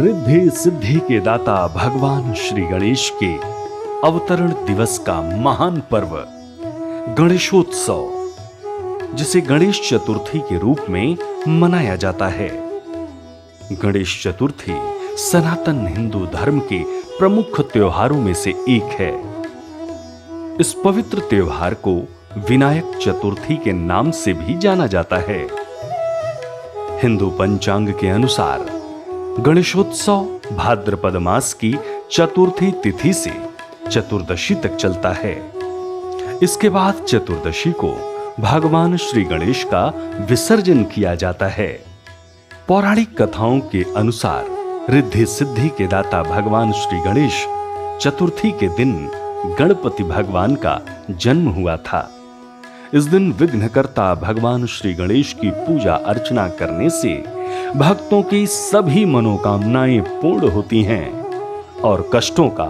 रिद्धि सिद्धि के दाता भगवान श्री गणेश के अवतरण दिवस का महान पर्व गणेशोत्सव, जिसे गणेश चतुर्थी के रूप में मनाया जाता है। गणेश चतुर्थी सनातन हिंदू धर्म के प्रमुख त्योहारों में से एक है। इस पवित्र त्योहार को विनायक चतुर्थी के नाम से भी जाना जाता है। हिंदू पंचांग के अनुसार गणेशोत्सव भाद्रपद मास की चतुर्थी तिथि से चतुर्दशी तक चलता है। इसके बाद चतुर्दशी को भगवान श्री गणेश का विसर्जन किया जाता है। पौराणिक कथाओं के अनुसार रिद्धि सिद्धि के दाता भगवान श्री गणेश चतुर्थी के दिन गणपति भगवान का जन्म हुआ था। इस दिन विघ्नकर्ता भगवान श्री गणेश की पूजा अर्चना करने से भक्तों की सभी मनोकामनाएं पूर्ण होती हैं और कष्टों का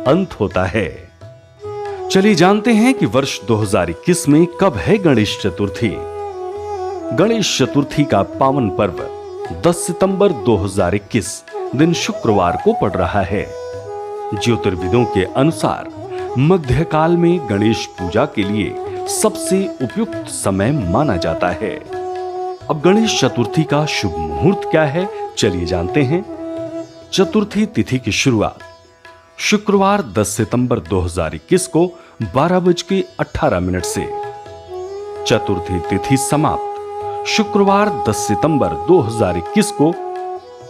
अंत होता है। चलिए जानते हैं कि वर्ष 2021 में कब है गणेश चतुर्थी। गणेश चतुर्थी का पावन पर्व 10 सितंबर 2021 दिन शुक्रवार को पड़ रहा है। ज्योतिर्विदों के अनुसार मध्यकाल में गणेश पूजा के लिए सबसे उपयुक्त समय माना जाता है। अब गणेश चतुर्थी का शुभ मुहूर्त क्या है, चलिए जानते हैं। चतुर्थी तिथि की शुरुआत शुक्रवार 10 सितंबर 2021 को 12:18 से। चतुर्थी तिथि समाप्त शुक्रवार 10 सितंबर 2021 को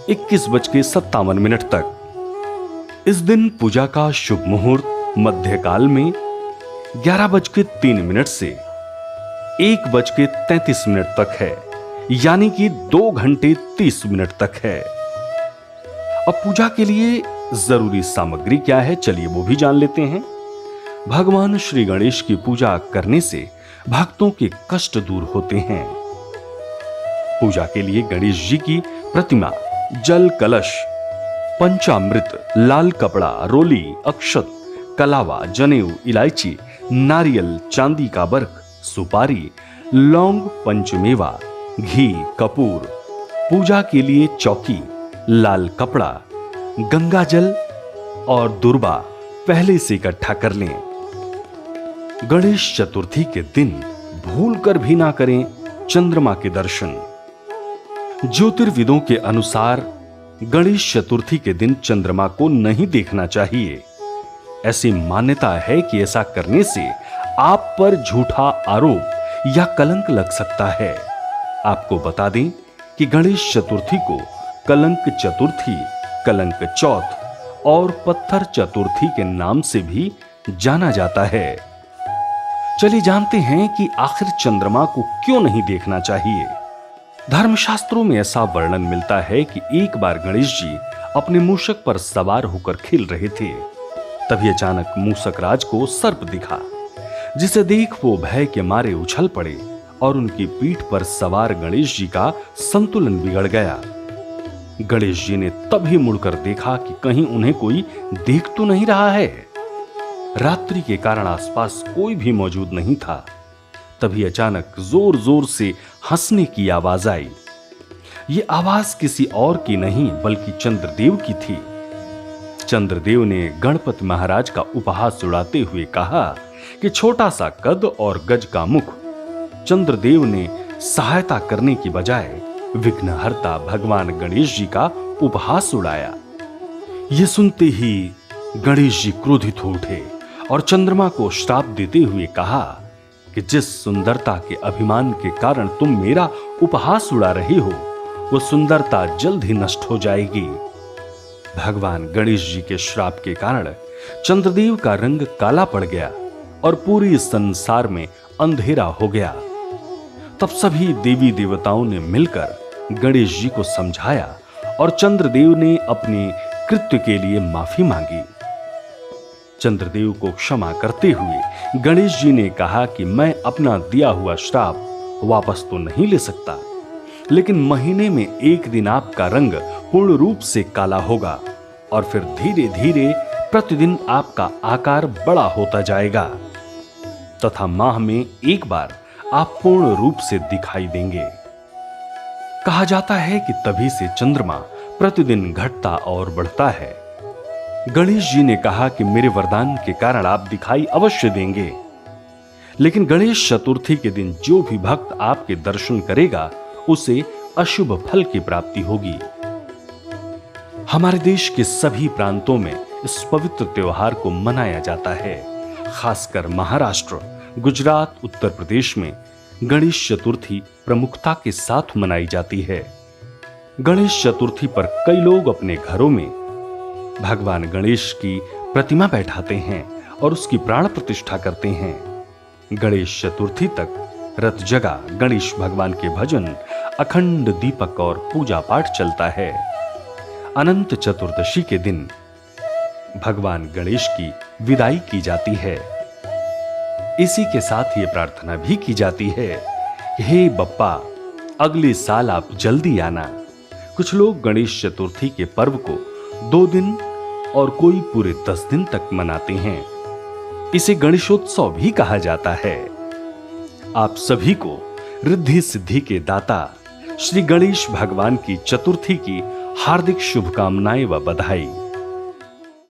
21:57 तक। इस दिन पूजा का शुभ मुहूर्त मध्यकाल में 11:03 से 1:33 तक है, यानी कि 2 घंटे 30 मिनट तक है। अब पूजा के लिए जरूरी सामग्री क्या है, चलिए वो भी जान लेते हैं। भगवान श्री गणेश की पूजा करने से भक्तों के कष्ट दूर होते हैं। पूजा के लिए गणेश जी की प्रतिमा, जल कलश, पंचामृत, लाल कपड़ा, रोली, अक्षत, कलावा, जनेऊ, इलायची, नारियल, चांदी का बर्क, सुपारी, लौंग, पंचमेवा, घी, कपूर, पूजा के लिए चौकी, लाल कपड़ा, गंगा जल और दुर्बा पहले से इकट्ठा कर लें। गणेश चतुर्थी के दिन भूलकर भी ना करें चंद्रमा के दर्शन। ज्योतिर्विदों के अनुसार गणेश चतुर्थी के दिन चंद्रमा को नहीं देखना चाहिए। ऐसी मान्यता है कि ऐसा करने से आप पर झूठा आरोप या कलंक लग सकता है। आपको बता दें कि गणेश चतुर्थी को कलंक चतुर्थी, कलंक चौथ और पत्थर चतुर्थी के नाम से भी जाना जाता है। चलिए जानते हैं कि आखिर चंद्रमा को क्यों नहीं देखना चाहिए। धर्मशास्त्रों में ऐसा वर्णन मिलता है कि एक बार गणेश जी अपने मूषक पर सवार होकर खेल रहे थे। तभी अचानक मूषक राज को सर्प दिखा, जिसे देख वो भय के मारे उछल पड़े और उनकी पीठ पर सवार गणेश जी का संतुलन बिगड़ गया। गणेश जी ने तभी मुड़कर देखा कि कहीं उन्हें कोई देख तो नहीं रहा है। रात्रि के कारण आसपास कोई भी मौजूद नहीं था। तभी अचानक जोर जोर से हंसने की आवाज आई। ये आवाज किसी और की नहीं बल्कि चंद्रदेव की थी। चंद्रदेव ने गणपति महाराज का उपहास उड़ाते हुए कहा कि छोटा सा कद और गज का मुख। चंद्रदेव ने सहायता करने की बजाय विघ्नहर्ता भगवान गणेश जी का उपहास उड़ाया। यह सुनते ही गणेश जी क्रोधित हो उठे और चंद्रमा को श्राप देते हुए कहा कि जिस सुंदरता के अभिमान के कारण तुम मेरा उपहास उड़ा रहे हो, वो सुंदरता जल्द ही नष्ट हो जाएगी। भगवान गणेश जी के श्राप के कारण चंद्रदेव का रंग काला पड़ गया और पूरी संसार में अंधेरा हो गया। तब सभी देवी देवताओं ने मिलकर गणेश जी को समझाया और चंद्रदेव ने अपने कृत्य के लिए माफी मांगी। चंद्रदेव को क्षमा करते हुए गणेश जी ने कहा कि मैं अपना दिया हुआ श्राप वापस तो नहीं ले सकता, लेकिन महीने में एक दिन आपका रंग पूर्ण रूप से काला होगा और फिर धीरे धीरे प्रतिदिन आपका आकार बड़ा होता जाएगा तथा माह में एक बार आप पूर्ण रूप से दिखाई देंगे। कहा जाता है कि तभी से चंद्रमा प्रतिदिन घटता और बढ़ता है। गणेश जी ने कहा कि मेरे वरदान के कारण आप दिखाई अवश्य देंगे, लेकिन गणेश चतुर्थी के दिन जो भी भक्त आपके दर्शन करेगा उसे अशुभ फल की प्राप्ति होगी। हमारे देश के सभी प्रांतों में इस पवित्र त्योहार को मनाया जाता है। खासकर महाराष्ट्र, गुजरात, उत्तर प्रदेश में गणेश चतुर्थी प्रमुखता के साथ मनाई जाती है। गणेश चतुर्थी पर कई लोग अपने घरों में भगवान गणेश की प्रतिमा बैठाते हैं और उसकी प्राण प्रतिष्ठा करते हैं। गणेश चतुर्थी तक रत जगह गणेश भगवान के भजन, अखंड दीपक और पूजा पाठ चलता है। अनंत चतुर्दशी के दिन भगवान गणेश की विदाई की जाती है। इसी के साथ ये प्रार्थना भी की जाती है, हे बप्पा, अगले साल आप जल्दी आना। कुछ लोग गणेश चतुर्थी के पर्व को 2 दिन और कोई पूरे 10 दिन तक मनाते हैं। इसे गणेशोत्सव भी कहा जाता है। आप सभी को रिद्धि सिद्धि के दाता श्री गणेश भगवान की चतुर्थी की हार्दिक शुभकामनाएं व बधाई।